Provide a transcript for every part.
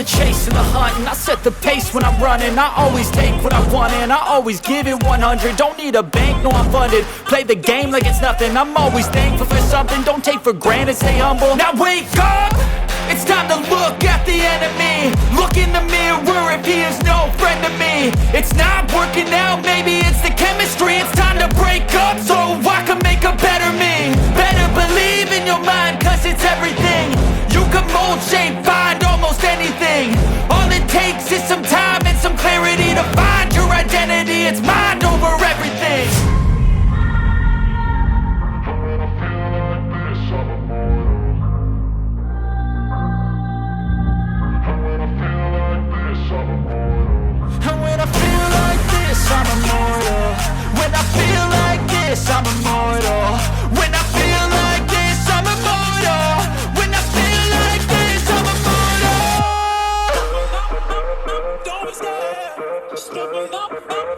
the chase and the hunt, and I set the pace when I'm running. I always take what I want and I always give it 100. Don't need a bank, no I'm funded. Play the game like it's nothing. I'm always thankful for something. Don't take for granted, stay humble. Now wake up! It's time to look at the enemy. Look in the mirror if he is no friend to me. It's not working out, maybe it's the chemistry. It's time to break up so I can make a better me. Better believe in your mind, cause it's everything. You can mold, shape, find almost anything. All it takes is some time and some clarity to find your identity. It's mind over everything. I'm immortal. When I feel like this, I'm immortal. When I feel like this, I'm immortal. When I feel like this, I'm immortal. Don't stop. Stepping up, don't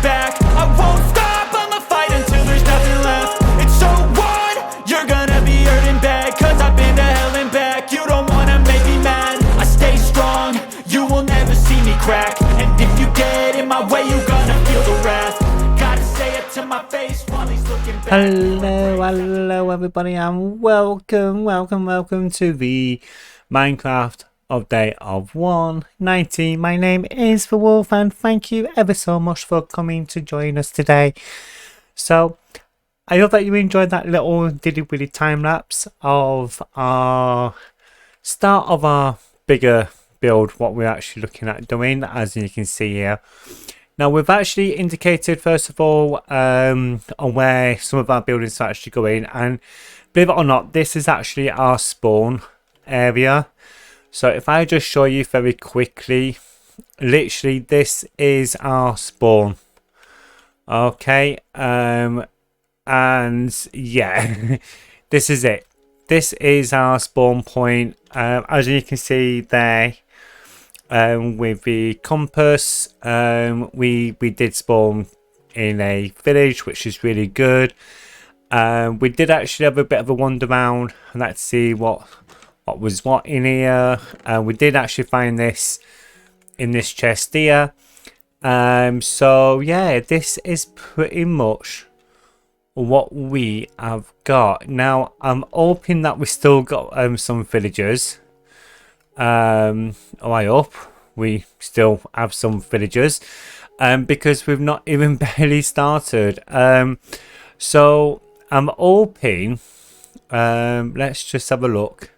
back. I won't stop, I'ma fight until there's nothing left. It's so on, you're gonna be hurting bad, cause I've been to hell and back. You don't wanna make me mad, I stay strong, you will never see me crack. And if you get in my way, you're gonna feel the wrath. Gotta say it to my face while he's looking back. Hello everybody, and welcome to the Minecraft update of 1.19. My name is The Wolf, and thank you ever so much for coming to join us today. So I hope that you enjoyed that little diddy-widdy time lapse of our start of our bigger build, what we're actually looking at doing, as you can see here. Now we've actually indicated first of all on where some of our buildings are actually going, and believe it or not, this is actually our spawn area. So if I just show you very quickly, literally this is our spawn. Okay, and yeah, this is it. This is our spawn point. As you can see there, with the compass, we did spawn in a village, which is really good. We did actually have a bit of a wander around and let's see what was what in here. We did actually find this in this chest here. So yeah, this is pretty much what we have got. Now I'm hoping that we still got some villagers. I hope we still have some villagers, because we've not even barely started. So I'm hoping, let's just have a look.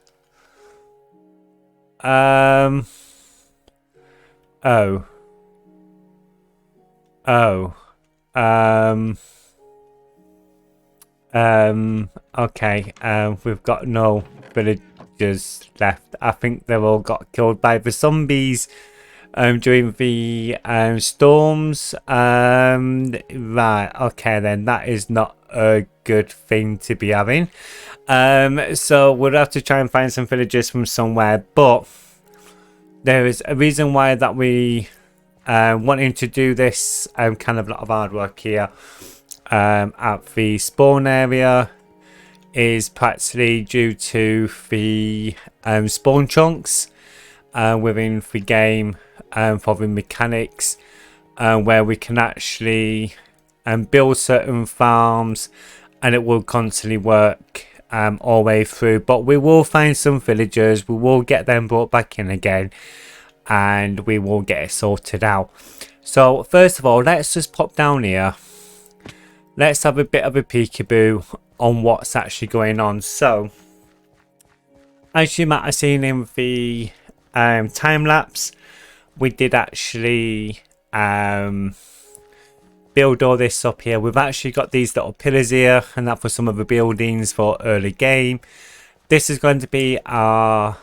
Okay, we've got no villagers left. I think they all got killed by the zombies during the storms. Right, okay then, that is not a good thing to be having. So we'll have to try and find some villagers from somewhere, but there is a reason why that we wanting to do this kind of lot of hard work here at the spawn area is practically due to the spawn chunks within the game for the mechanics, where we can actually build certain farms and it will constantly work all the way through. But we will find some villagers, we will get them brought back in again, and we will get it sorted out. So first of all, let's just pop down here. Let's have a bit of a peekaboo on what's actually going on. So as you might have seen in the time lapse, we did actually build all this up here. We've actually got these little pillars here, and that for some of the buildings for early game. This is going to be our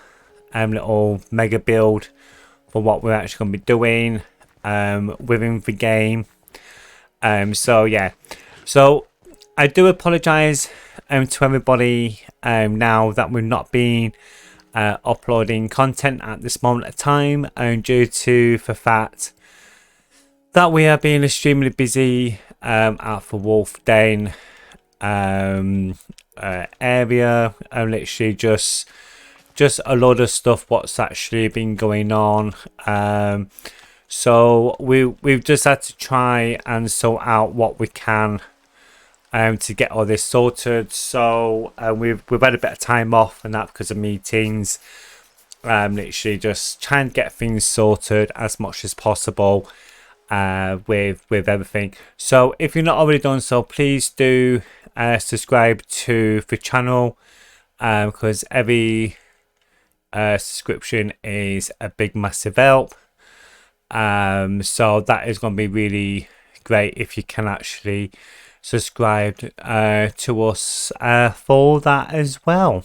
little mega build for what we're actually going to be doing within the game. So yeah, so I do apologize to everybody now that we've not been uploading content at this moment of time, due to the fact that we are being extremely busy at the Wolf Den area, and literally just a lot of stuff what's actually been going on. So we've just had to try and sort out what we can to get all this sorted. So we've had a bit of time off and that because of meetings. Literally just trying to get things sorted as much as possible with everything. So if you're not already done so, please do subscribe to the channel, because every subscription is a big massive help. So that is going to be really great if you can actually subscribe to us for that as well.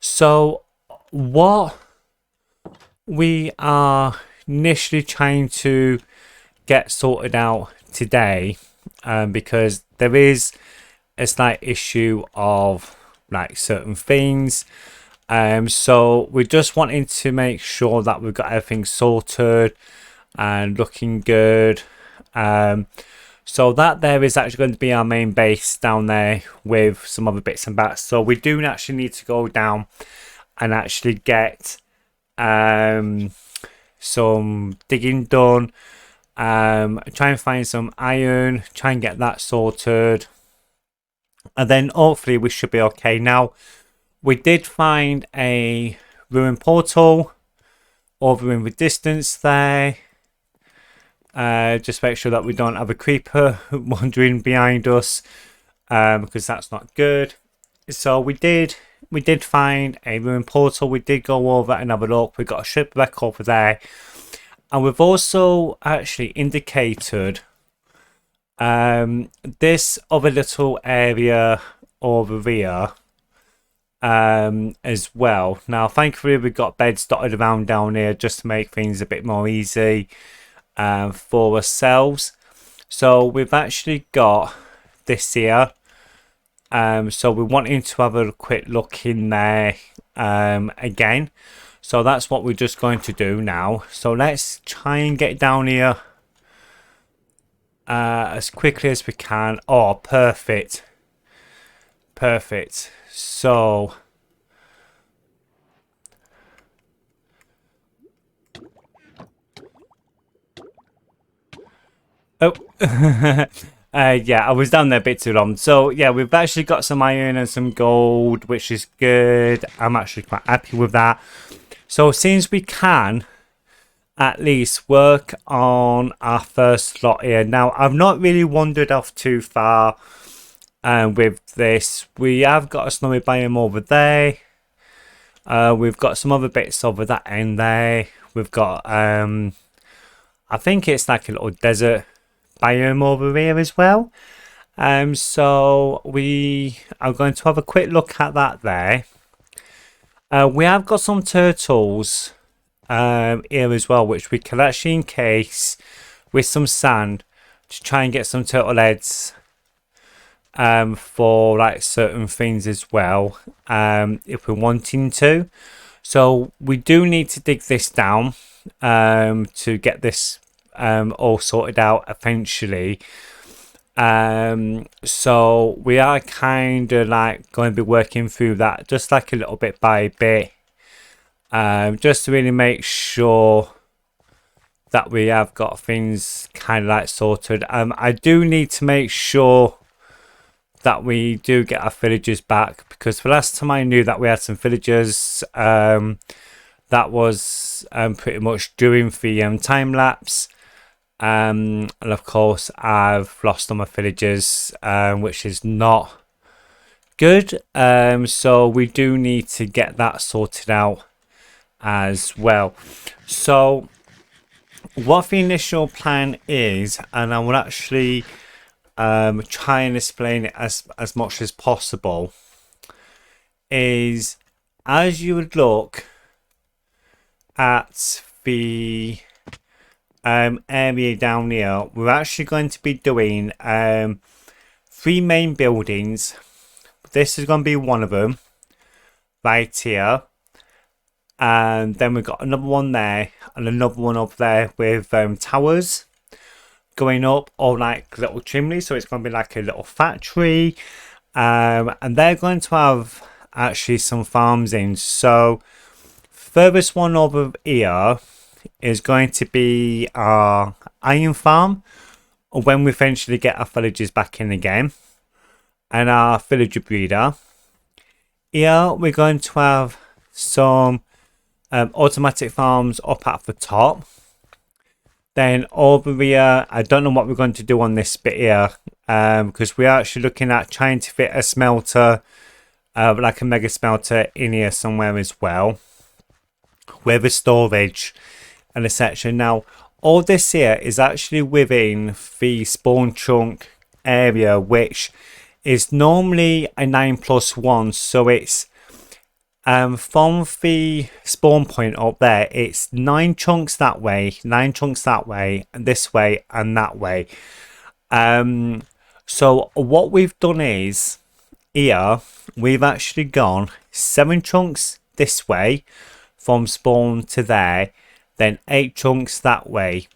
So what we are initially trying to get sorted out today, because there is a slight issue of like certain things, so we're just wanting to make sure that we've got everything sorted and looking good. So that there is actually going to be our main base down there with some other bits and bats. So we do actually need to go down and actually get some digging done, try and find some iron, try and get that sorted, and then hopefully we should be okay. Now we did find a ruined portal over in the distance there. Just make sure that we don't have a creeper wandering behind us, because that's not good. So we did find a ruined portal. We did go over and have a look. We got a shipwreck over there, and we've also actually indicated this other little area over here as well. Now thankfully we've got beds dotted around down here just to make things a bit more easy for ourselves. So we've actually got this here, so we're wanting to have a quick look in there again. So that's what we're just going to do now. So let's try and get down here as quickly as we can. Oh, perfect. So oh yeah, I was down there a bit too long. So yeah, we've actually got some iron and some gold, which is good. I'm actually quite happy with that. So since we can at least work on our first slot here. Now I've not really wandered off too far with this. We have got a snowy biome over there. We've got some other bits over that end there. We've got I think it's like a little desert biome over here as well. So we are going to have a quick look at that there. We have got some turtles here as well, which we can actually encase with some sand to try and get some turtle heads for like certain things as well, if we're wanting to. So we do need to dig this down to get this all sorted out eventually. So we are kind of like going to be working through that just like a little bit by bit, just to really make sure that we have got things kind of like sorted. I do need to make sure that we do get our villagers back, because the last time I knew that we had some villagers, that was pretty much during the time lapse. And of course I've lost all my villagers, which is not good. So we do need to get that sorted out as well. So what the initial plan is, and I will actually try and explain it as much as possible, is as you would look at the area down here, we're actually going to be doing 3 main buildings. This is going to be one of them right here, and then we've got another one there and another one up there with towers going up, or like little chimneys, so it's going to be like a little factory, and they're going to have actually some farms in. So furthest one over here is going to be our iron farm when we eventually get our villagers back in again, and our villager breeder. Here we're going to have some automatic farms up at the top. Then over here, I don't know what we're going to do on this bit here, because we're actually looking at trying to fit a smelter, like a mega smelter in here somewhere as well, with a storage and a section. Now all this here is actually within the spawn chunk area, which is normally a 9+1, so it's from the spawn point up there, it's 9 chunks that way, 9 chunks that way, and this way and that way. So what we've done is here we've actually gone 7 chunks this way from spawn to there, then 8 chunks that way,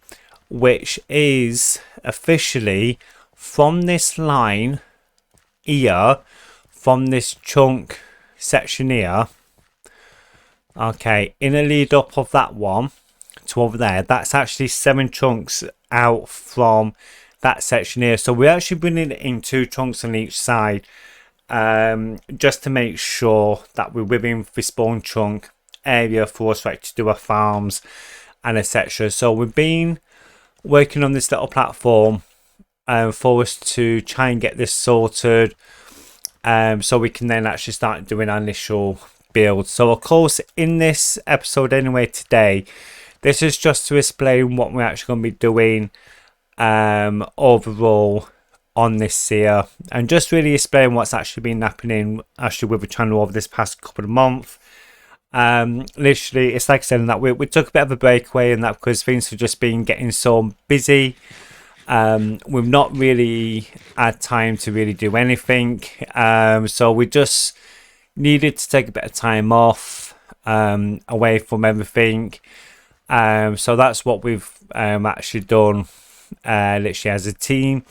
which is officially from this line here, from this chunk section here, okay, in a lead up of that one to over there, that's actually 7 chunks out from that section here. So we're actually bringing it in 2 chunks on each side, just to make sure that we're within the spawn chunk area for us to do our farms and etc. So we've been working on this little platform for us to try and get this sorted, so we can then actually start doing our initial build. So of course in this episode anyway today, this is just to explain what we're actually going to be doing overall on this here, and just really explain what's actually been happening actually with the channel over this past couple of months. Literally, it's like saying that we took a bit of a breakaway, and that because things have just been getting so busy. We've not really had time to really do anything, so we just needed to take a bit of time off, away from everything. So that's what we've actually done, literally as a team.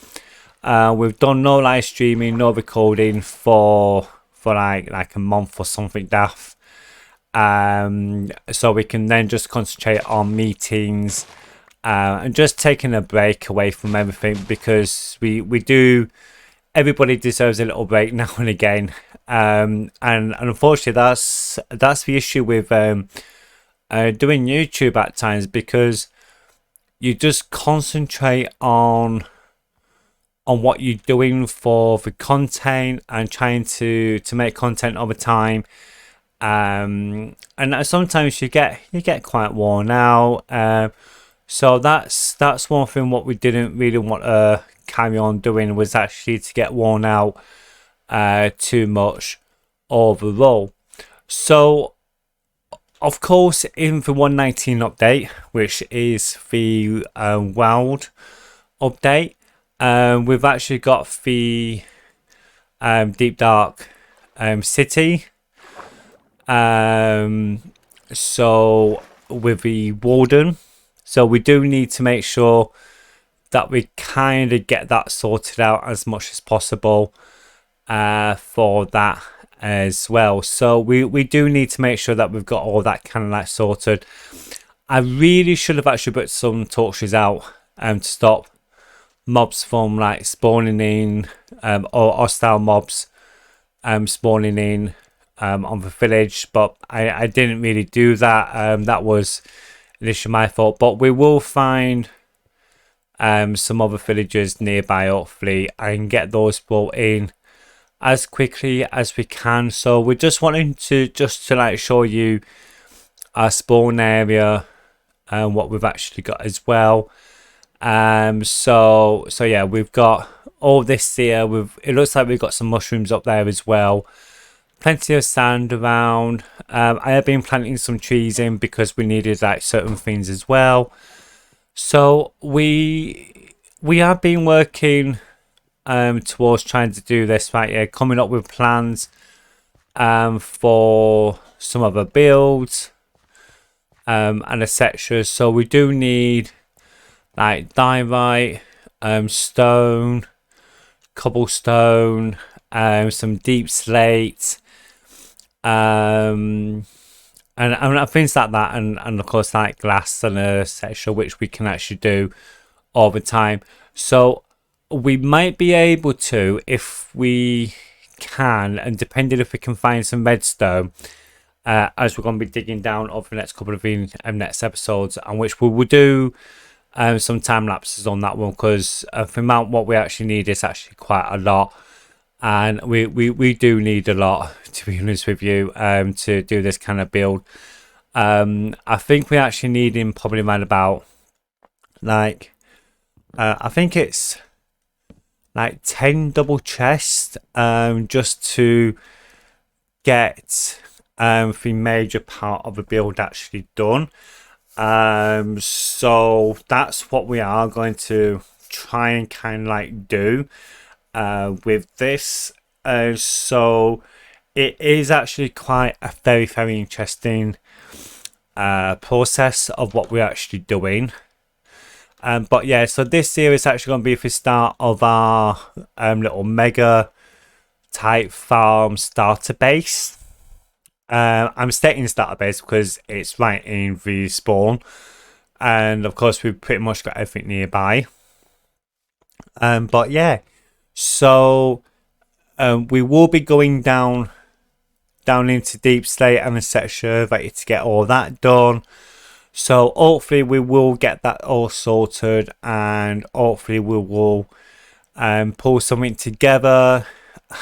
We've done no live streaming, no recording for like a month or something daft. So we can then just concentrate on meetings, and just taking a break away from everything, because we do, everybody deserves a little break now and again, and unfortunately that's the issue with doing YouTube at times, because you just concentrate on what you're doing for the content and trying to make content over time. And sometimes you get quite worn out, so that's one thing what we didn't really want to carry on doing, was actually to get worn out too much overall. So of course in the 1.19 update, which is the world update, we've actually got the deep dark city. So with the warden, so we do need to make sure that we kind of get that sorted out as much as possible for that as well. So we do need to make sure that we've got all that kind of like sorted. I really should have actually put some torches out to stop mobs from like spawning in, or hostile mobs spawning in on the village, but I didn't really do that. That was initially my fault, but we will find some other villagers nearby hopefully and get those brought in as quickly as we can. So we're just wanting to like show you our spawn area and what we've actually got as well. So yeah, we've got all this here. It looks like we've got some mushrooms up there as well. plenty of sand around. I have been planting some trees in because we needed like certain things as well. So we have been working towards trying to do this right here, coming up with plans for some other builds and etc. So we do need like diorite, stone, cobblestone, some deep slate, and things like that, and of course like glass and etc, which we can actually do all the time. So we might be able to, if we can, and depending if we can find some redstone, as we're going to be digging down over the next couple of next episodes, and which we will do some time lapses on that one, because for the amount what we actually need is actually quite a lot, and we do need a lot, to be honest with you, to do this kind of build. I think we actually need in probably around about like I think it's like 10 double chests, just to get the major part of the build actually done. So that's what we are going to try and kind of like do with this. So it is actually quite a very interesting process of what we're actually doing. But yeah, so this here is actually going to be the start of our little mega type farm starter base. I'm stating starter base because it's right in the spawn, and of course we've pretty much got everything nearby. But yeah, so we will be going down into deep slate and etc, ready to get all that done. So hopefully we will get that all sorted, and hopefully we will pull something together,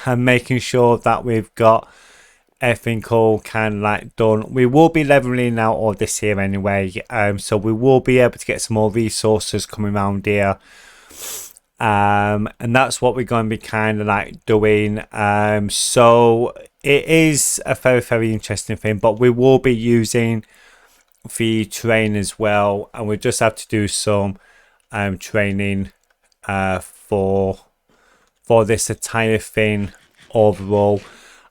and making sure that we've got everything all kind of like done. We will be leveling out all this here anyway, so we will be able to get some more resources coming around here, and that's what we're going to be kind of like doing. So it is a very interesting thing, but we will be using the terrain as well, and we just have to do some training for this entire thing overall.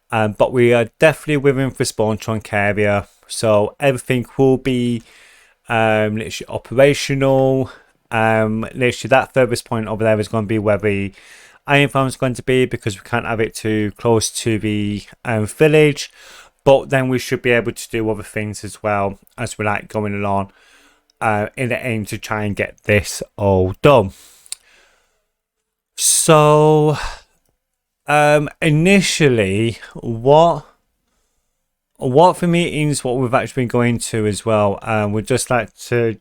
But we are definitely within the spawn trunk area, so everything will be literally operational. Literally that furthest point over there is going to be where the iron farm is going to be, because we can't have it too close to the village. But then we should be able to do other things as well as we're like going along, in the aim to try and get this all done. So initially, what for meetings, what we've actually been going to as well, we'd just like to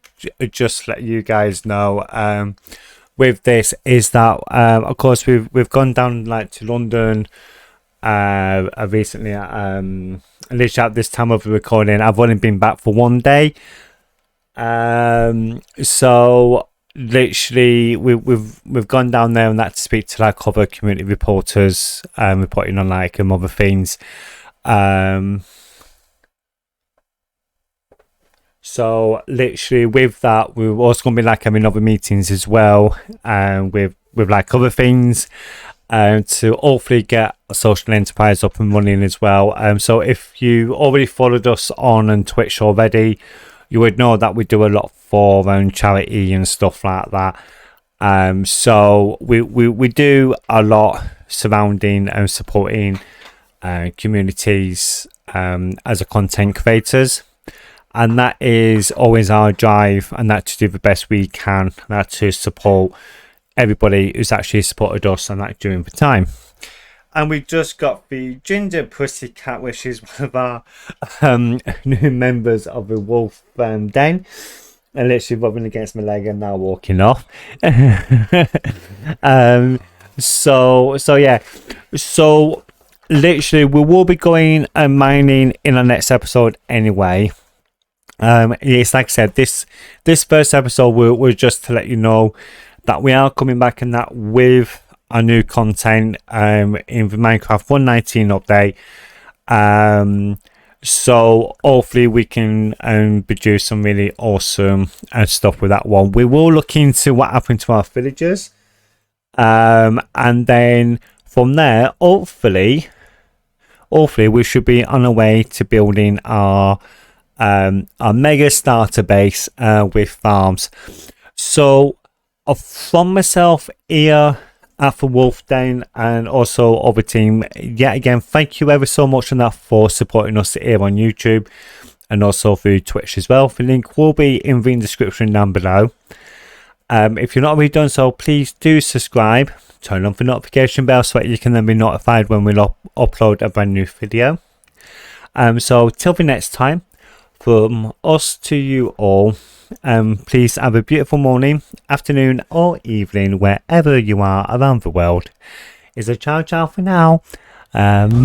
just let you guys know with this is that of course we've gone down like to London recently, literally at this time of the recording. I've only been back for 1 day, so literally we've gone down there and that to speak to like other community reporters, reporting on like other things. So literally with that, we're also going to be like having other meetings as well, with like other things, to hopefully get a social enterprise up and running as well. So if you already followed us on Twitch already, you would know that we do a lot for charity and stuff like that. So we do a lot surrounding and supporting communities as a content creators, and that is always our drive, and that to do the best we can, that to support everybody who's actually supported us and that during the time. And we just got the Ginger Pussycat, which is one of our new members of the Wolf Den, and literally rubbing against my leg and now walking off. So yeah, so literally we will be going and mining in our next episode anyway. It's like I said, this first episode we're just to let you know that we are coming back and that with our new content in the Minecraft 1.19 update, So hopefully we can produce some really awesome stuff with that one. We will look into what happened to our villagers, and then from there, hopefully we should be on our way to building our mega starter base with farms. So from myself here at the Wolf Den and also other team, yet again, thank you ever so much on that for supporting us here on YouTube and also through Twitch as well. The link will be in the description down below. If you're not already done so, please do subscribe, turn on the notification bell so that you can then be notified when we upload a brand new video. So till the next time, from us to you all, please have a beautiful morning, afternoon or evening wherever you are around the world. Is a ciao ciao for now. Bye.